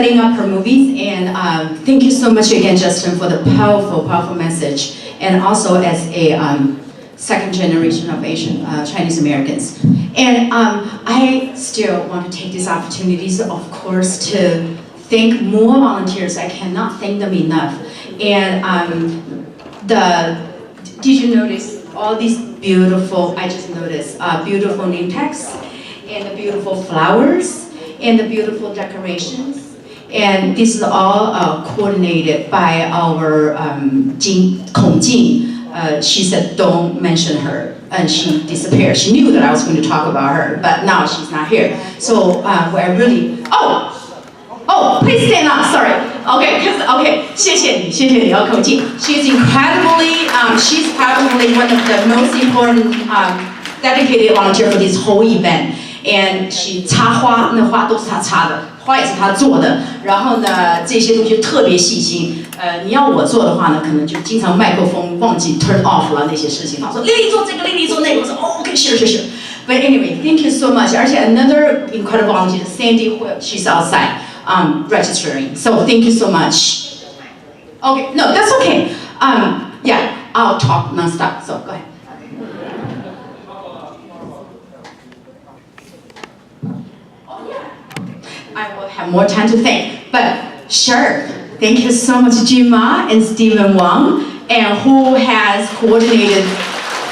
setting up her movies, and thank you so much again, Justin, for the powerful message, and also as a second generation of Asian Chinese Americans. And I still want to take these opportunities, of course, to thank more volunteers. I cannot thank them enough. And did you notice all these beautiful, I just noticed, beautiful name tags, and the beautiful flowers, and the beautiful decorations. And this is all coordinated by our Kong Jing. She said, don't mention her, and she disappeared. She knew that I was going to talk about her, but now she's not here. So I really, please stand up, sorry. Okay, 谢谢你, Kong Jing. She's incredibly, she's probably one of the most important dedicated volunteer for this whole event. And she 插花，那花都是她插的，花也是她做的。然后呢，这些东西特别细心。你要我做的话呢，可能就经常麦克风忘记 turn off 了那些事情。她说丽丽做这个，丽丽做那个。我说OK, sure. But anyway, thank you so much. 而且 another incredible volunteer, Sandy, she's outside registering. So thank you so much. Okay, no, that's okay. Yeah, I'll talk nonstop. So go ahead. I will have more time to thank, but sure. Thank you so much, Jim Ma and Stephen Wang, and who has coordinated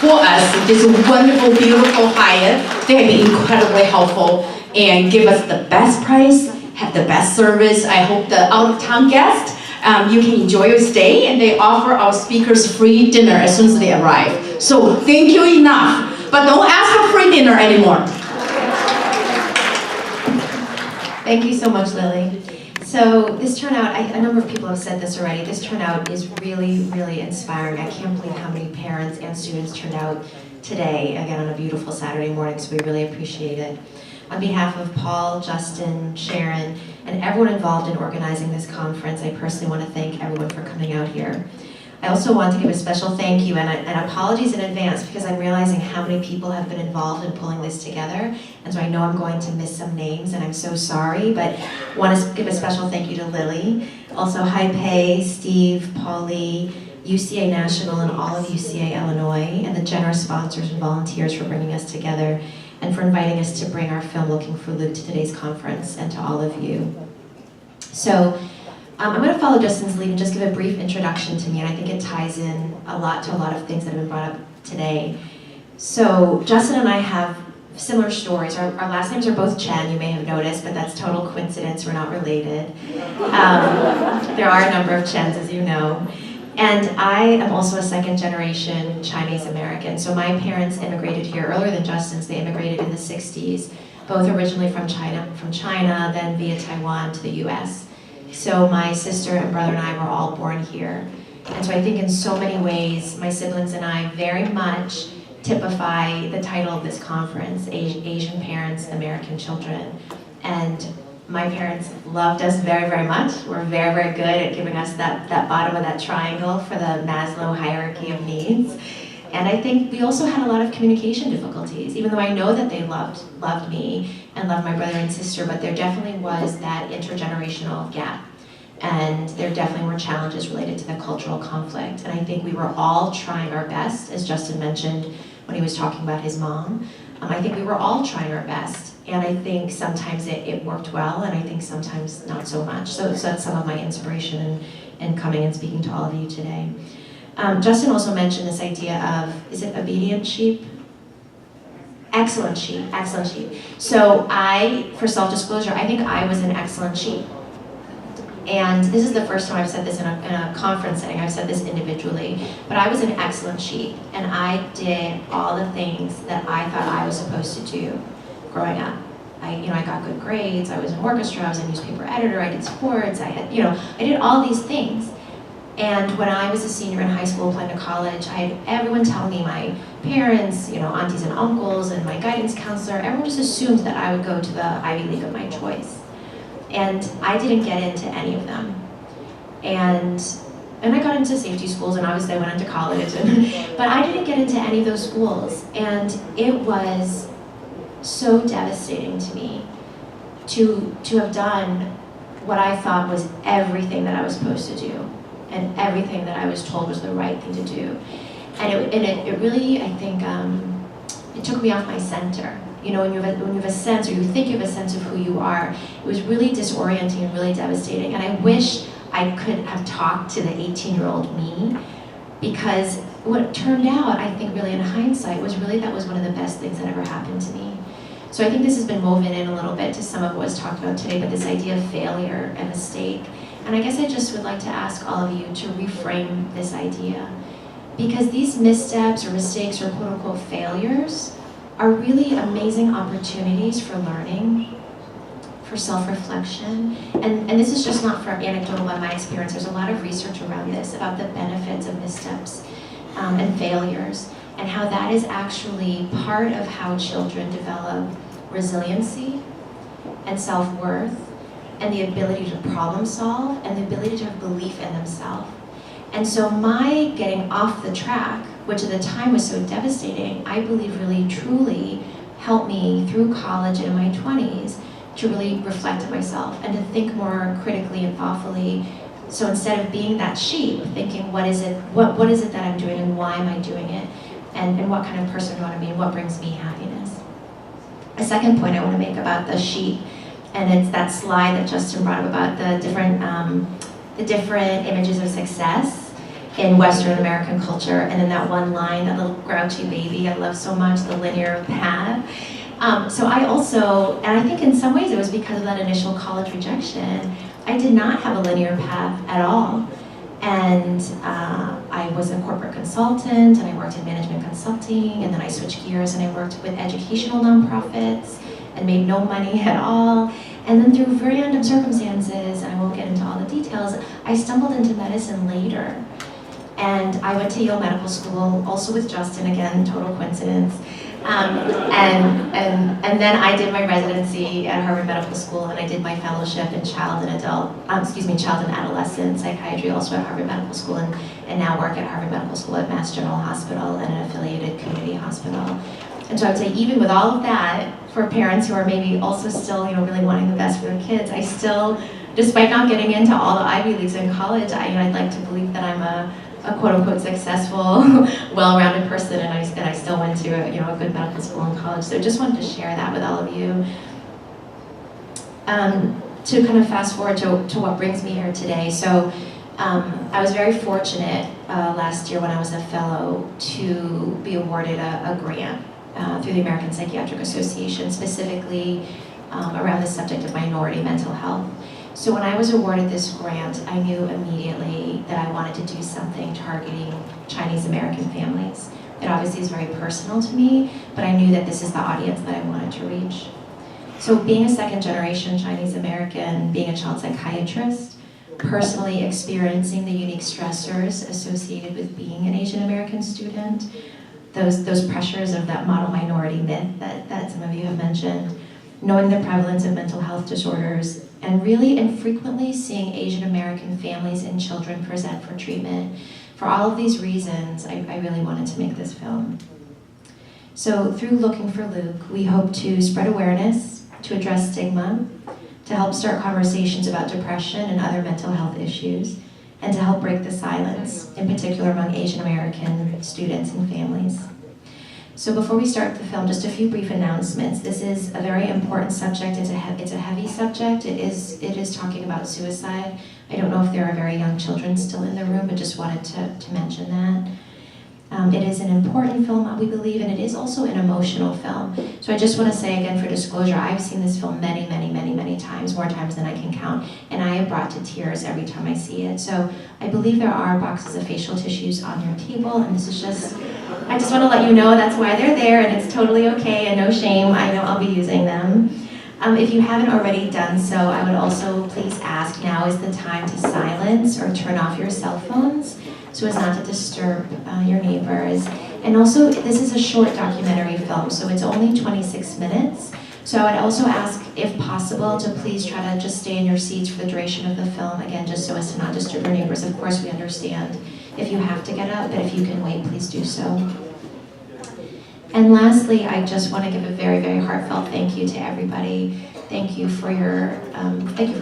for us this wonderful, beautiful hire. They have been incredibly helpful and give us the best price, have the best service. I hope the out-of-town guests, you can enjoy your stay, and they offer our speakers free dinner as soon as they arrive. So thank you enough, but don't ask for free dinner anymore. Thank you so much, Lily. So this turnout, a number of people have said this already, this turnout is really, really inspiring. I can't believe how many parents and students turned out today, again on a beautiful Saturday morning, so we really appreciate it. On behalf of Paul, Justin, Sharon, and everyone involved in organizing this conference, I personally want to thank everyone for coming out here. I also want to give a special thank you and apologies in advance because I'm realizing how many people have been involved in pulling this together, and so I know I'm going to miss some names, and I'm so sorry, but I want to give a special thank you to Lily, also Hai Pei, Steve, Paulie, UCA National, and all of UCA Illinois, and the generous sponsors and volunteers for bringing us together, and for inviting us to bring our film Looking for Luke to today's conference, and to all of you. So, I'm going to follow Justin's lead and just give a brief introduction to me, and I think it ties in a lot of things that have been brought up today. So Justin and I have similar stories. Our last names are both Chen, you may have noticed, but that's total coincidence, we're not related. There are a number of Chens, as you know. And I am also a second generation Chinese American. So my parents immigrated here earlier than Justin's. They immigrated in the 60s, both originally from China, then via Taiwan to the US. So my sister and brother and I were all born here. And so I think in so many ways, my siblings and I very much typify the title of this conference, Asian Parents, American Children. And my parents loved us very, very much. We're very, very good at giving us that bottom of that triangle for the Maslow hierarchy of needs. And I think we also had a lot of communication difficulties, even though I know that they loved me and loved my brother and sister, but there definitely was that intergenerational gap. And there definitely were challenges related to the cultural conflict. And I think we were all trying our best, as Justin mentioned when he was talking about his mom. I think we were all trying our best. And I think sometimes it worked well, and I think sometimes not so much. So that's some of my inspiration in coming and speaking to all of you today. Justin also mentioned this idea of, is it obedient sheep? Excellent sheep, excellent sheep. So for self-disclosure, I think I was an excellent sheep. And this is the first time I've said this in a conference setting. I've said this individually, but I was an excellent sheep, and I did all the things that I thought I was supposed to do growing up. I got good grades, I was in orchestra, I was a newspaper editor, I did sports, I did all these things. And when I was a senior in high school, applying to college, I had everyone tell me, my parents, aunties and uncles, and my guidance counselor, everyone just assumed that I would go to the Ivy League of my choice. And I didn't get into any of them. And I got into safety schools, and obviously I went into college, but I didn't get into any of those schools. And it was so devastating to me to have done what I thought was everything that I was supposed to do, and everything that I was told was the right thing to do. And it really, I think, it took me off my center. You know, when you have a sense, or you think you have a sense of who you are, it was really disorienting and really devastating. And I wish I could have talked to the 18-year-old me, because what turned out, I think really in hindsight, was really that was one of the best things that ever happened to me. So I think this has been woven in a little bit to some of what was talked about today, but this idea of failure and mistake. And I guess I just would like to ask all of you to reframe this idea. Because these missteps or mistakes or quote unquote failures are really amazing opportunities for learning, for self-reflection. And this is just not for anecdotal by my experience. There's a lot of research around this, about the benefits of missteps and failures, and how that is actually part of how children develop resiliency and self-worth, and the ability to problem solve, and the ability to have belief in themselves. And so my getting off the track, which at the time was so devastating, I believe really truly helped me through college and in my 20s to really reflect on myself and to think more critically and thoughtfully. So instead of being that sheep, thinking what is it that I'm doing, and why am I doing it, and what kind of person do I want to be, and what brings me happiness. A second point I want to make about the sheep, and it's that slide that Justin brought up about the different images of success in Western American culture, and then that one line, that little grouchy baby I love so much, the linear path. So I also, and I think in some ways it was because of that initial college rejection, I did not have a linear path at all. And I was a corporate consultant, and I worked in management consulting, and then I switched gears and I worked with educational nonprofits and made no money at all. And then through very random circumstances, and I won't get into all the details, I stumbled into medicine later. And I went to Yale Medical School, also with Justin, again, total coincidence. And then I did my residency at Harvard Medical School, and I did my fellowship in child and adolescent psychiatry, also at Harvard Medical School, and now work at Harvard Medical School at Mass General Hospital and an affiliated community hospital. And so I would say, even with all of that, for parents who are maybe also still, really wanting the best for their kids, I still, despite not getting into all the Ivy Leagues in college, I'd like to believe that I'm a quote-unquote successful, well-rounded person, and I still went to a good medical school in college. So just wanted to share that with all of you. To kind of fast forward to what brings me here today. So I was very fortunate last year when I was a fellow to be awarded a grant through the American Psychiatric Association, specifically around the subject of minority mental health. So when I was awarded this grant, I knew immediately that I wanted to do something targeting Chinese American families. It obviously is very personal to me, but I knew that this is the audience that I wanted to reach. So being a second generation Chinese American, being a child psychiatrist, personally experiencing the unique stressors associated with being an Asian American student, those pressures of that model minority myth that some of you have mentioned, knowing the prevalence of mental health disorders, and really infrequently seeing Asian American families and children present for treatment. For all of these reasons, I really wanted to make this film. So through Looking for Luke, we hope to spread awareness, to address stigma, to help start conversations about depression and other mental health issues, and to help break the silence, in particular among Asian American students and families. So before we start the film, just a few brief announcements. This is a very important subject. It's a heavy subject. It is talking about suicide. I don't know if there are very young children still in the room, but just wanted to mention that. It is an important film, we believe, and it is also an emotional film. So I just want to say again, for disclosure, I've seen this film many, many, many, many times, more times than I can count, and I am brought to tears every time I see it. So I believe there are boxes of facial tissues on your table, and this is just, I just want to let you know that's why they're there, and it's totally okay, and no shame. I know I'll be using them. If you haven't already done so, I would also please ask, now is the time to silence or turn off your cell phones so as not to disturb your neighbors. And also, this is a short documentary film, so it's only 26 minutes. So I would also ask, if possible, to please try to just stay in your seats for the duration of the film, again, just so as to not disturb your neighbors. Of course, we understand if you have to get up, but if you can wait, please do so. And lastly, I just want to give a very, very heartfelt thank you to everybody Thank you for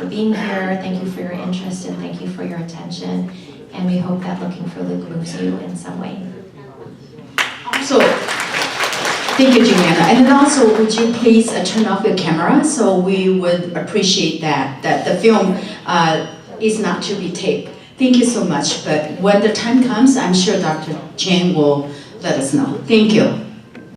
being here. Thank you for your interest, and thank you for your attention. And we hope that Looking for Luke moves you in some way. So, thank you, Juliana. And then also, would you please turn off your camera? So we would appreciate that the film is not to be taped. Thank you so much. But when the time comes, I'm sure Dr. Chen will let us know. Thank you.